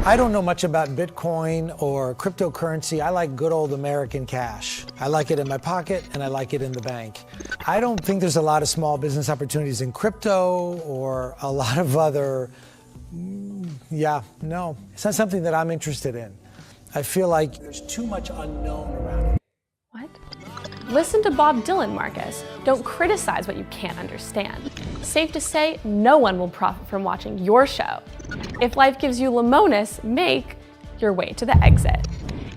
I don't know much about Bitcoin or cryptocurrency. I like good old American cash. I like it in my pocket and I like it in the bank. I don't think there's a lot of small business opportunities in crypto or a lot of other, no. It's not something that I'm interested in. I feel like there's too much unknown around it. What? Listen to Bob Dylan, Marcus. Don't criticize what you can't understand. Safe to say, no one will profit from watching your show. If life gives you Lemonis, make your way to the exit.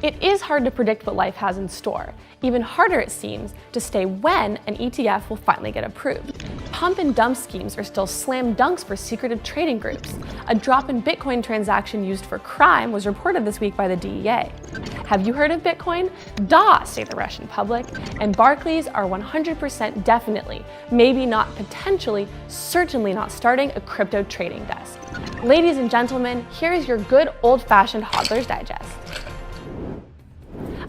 It is hard to predict what life has in store. Even harder, it seems, to say when an ETF will finally get approved. Pump and dump schemes are still slam dunks for secretive trading groups. A drop in Bitcoin transaction used for crime was reported this week by the DEA. Have you heard of Bitcoin? Da, say the Russian public. And Barclays are 100% definitely, maybe not potentially, certainly not starting a crypto trading desk. Ladies and gentlemen, here is your good old-fashioned Hodler's Digest.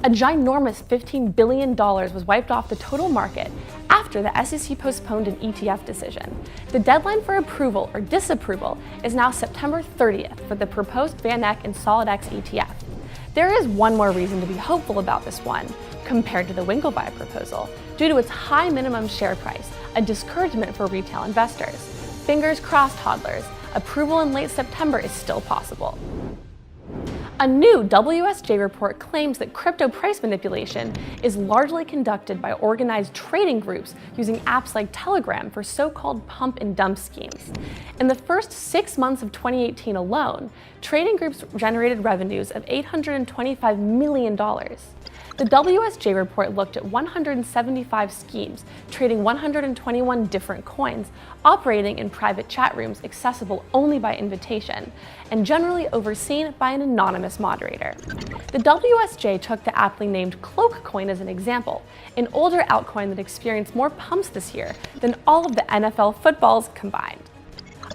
A ginormous $15 billion was wiped off the total market after the SEC postponed an ETF decision. The deadline for approval or disapproval is now September 30th for the proposed VanEck and SolidX ETF. There is one more reason to be hopeful about this one, compared to the Winklevi proposal, due to its high minimum share price, a discouragement for retail investors. Fingers crossed, Hodlers. Approval in late September is still possible. A new WSJ report claims that crypto price manipulation is largely conducted by organized trading groups using apps like Telegram for so-called pump and dump schemes. In the first 6 months of 2018 alone, trading groups generated revenues of $825 million. The WSJ report looked at 175 schemes, trading 121 different coins, operating in private chat rooms accessible only by invitation, and generally overseen by an anonymous moderator. The WSJ took the aptly named Cloak Coin as an example, an older altcoin that experienced more pumps this year than all of the NFL footballs combined.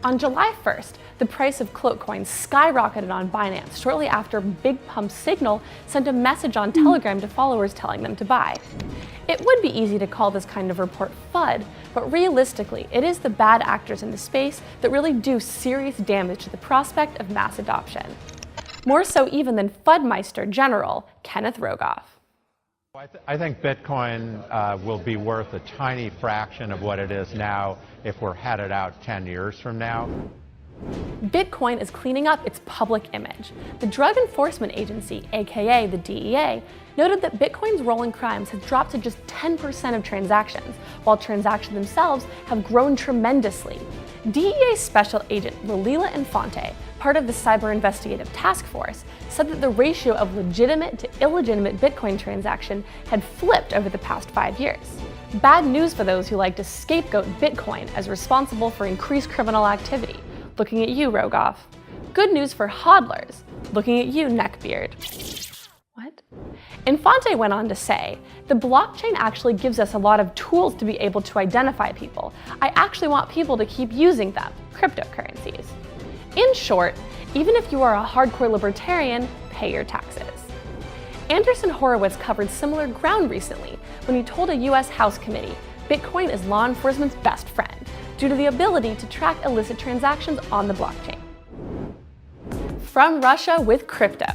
On July 1st, the price of Cloak Coin skyrocketed on Binance shortly after Big Pump Signal sent a message on Telegram to followers telling them to buy. It would be easy to call this kind of report FUD, but realistically, it is the bad actors in the space that really do serious damage to the prospect of mass adoption. More so even than FUDmeister General Kenneth Rogoff. I think Bitcoin will be worth a tiny fraction of what it is now if we're headed out 10 years from now. Bitcoin is cleaning up its public image. The Drug Enforcement Agency, aka the DEA, noted that Bitcoin's role in crimes has dropped to just 10% of transactions, while transactions themselves have grown tremendously. DEA Special Agent Lilila Infante, part of the Cyber Investigative Task Force, said that the ratio of legitimate to illegitimate Bitcoin transaction had flipped over the past 5 years. Bad news for those who like to scapegoat Bitcoin as responsible for increased criminal activity. Looking at you, Rogoff. Good news for hodlers. Looking at you, Neckbeard. What? Infante went on to say, the blockchain actually gives us a lot of tools to be able to identify people. I actually want people to keep using them, cryptocurrencies. In short, even if you are a hardcore libertarian, pay your taxes. Anderson Horowitz covered similar ground recently when he told a US House committee, Bitcoin is law enforcement's best friend, due to the ability to track illicit transactions on the blockchain. From Russia with crypto.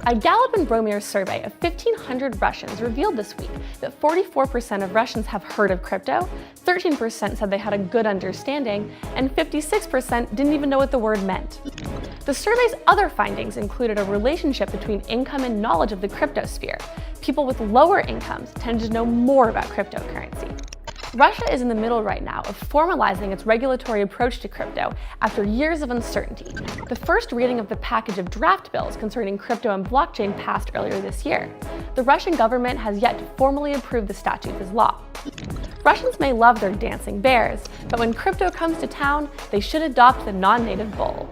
A Gallup and Bromir survey of 1,500 Russians revealed this week that 44% of Russians have heard of crypto, 13% said they had a good understanding, and 56% didn't even know what the word meant. The survey's other findings included a relationship between income and knowledge of the cryptosphere. People with lower incomes tended to know more about cryptocurrency. Russia is in the middle right now of formalizing its regulatory approach to crypto after years of uncertainty. The first reading of the package of draft bills concerning crypto and blockchain passed earlier this year. The Russian government has yet to formally approve the statute as law. Russians may love their dancing bears, but when crypto comes to town, they should adopt the non-native bull.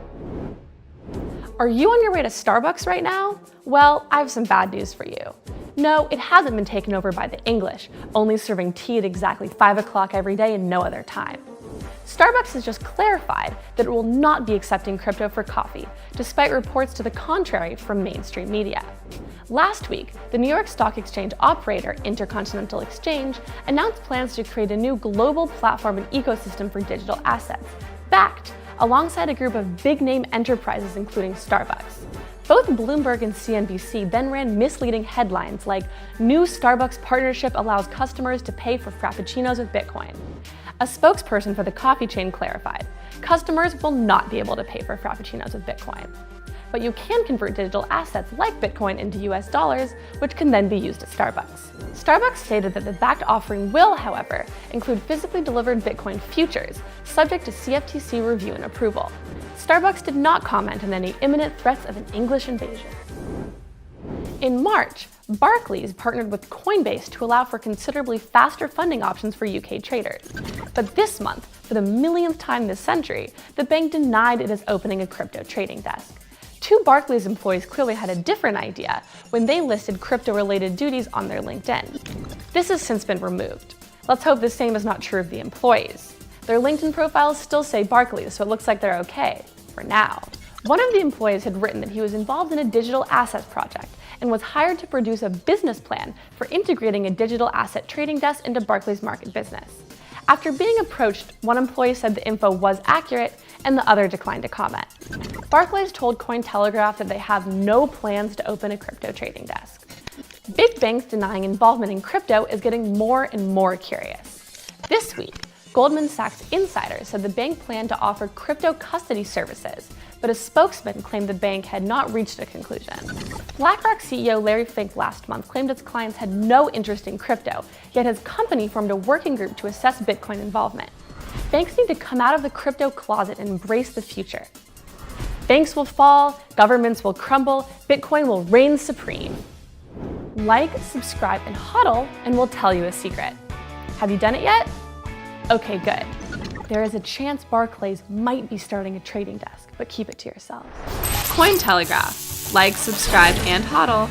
Are you on your way to Starbucks right now? Well, I have some bad news for you. No, it hasn't been taken over by the English, only serving tea at exactly 5 o'clock every day and no other time. Starbucks has just clarified that it will not be accepting crypto for coffee, despite reports to the contrary from mainstream media. Last week, the New York Stock Exchange operator Intercontinental Exchange announced plans to create a new global platform and ecosystem for digital assets, BAKKT, alongside a group of big-name enterprises including Starbucks. Both Bloomberg and CNBC then ran misleading headlines like, "New Starbucks partnership allows customers to pay for frappuccinos with Bitcoin." A spokesperson for the coffee chain clarified, "Customers will not be able to pay for frappuccinos with Bitcoin. But you can convert digital assets like Bitcoin into US dollars, which can then be used at Starbucks." Starbucks stated that the BAKKT offering will, however, include physically delivered Bitcoin futures, subject to CFTC review and approval. Starbucks did not comment on any imminent threats of an English invasion. In March, Barclays partnered with Coinbase to allow for considerably faster funding options for UK traders. But this month, for the millionth time this century, the bank denied it is opening a crypto trading desk. Two Barclays employees clearly had a different idea when they listed crypto-related duties on their LinkedIn. This has since been removed. Let's hope the same is not true of the employees. Their LinkedIn profiles still say Barclays, so it looks like they're okay, for now. One of the employees had written that he was involved in a digital assets project and was hired to produce a business plan for integrating a digital asset trading desk into Barclays market business. After being approached, one employee said the info was accurate and the other declined to comment. Barclays told Cointelegraph that they have no plans to open a crypto trading desk. Big banks denying involvement in crypto is getting more and more curious. This week, Goldman Sachs insiders said the bank planned to offer crypto custody services, but a spokesman claimed the bank had not reached a conclusion. BlackRock CEO Larry Fink last month claimed its clients had no interest in crypto, yet his company formed a working group to assess Bitcoin involvement. Banks need to come out of the crypto closet and embrace the future. Banks will fall, governments will crumble, Bitcoin will reign supreme. Like, subscribe, and hodl, and we'll tell you a secret. Have you done it yet? Okay, good. There is a chance Barclays might be starting a trading desk, but keep it to yourselves. Cointelegraph. Like, subscribe, and hodl.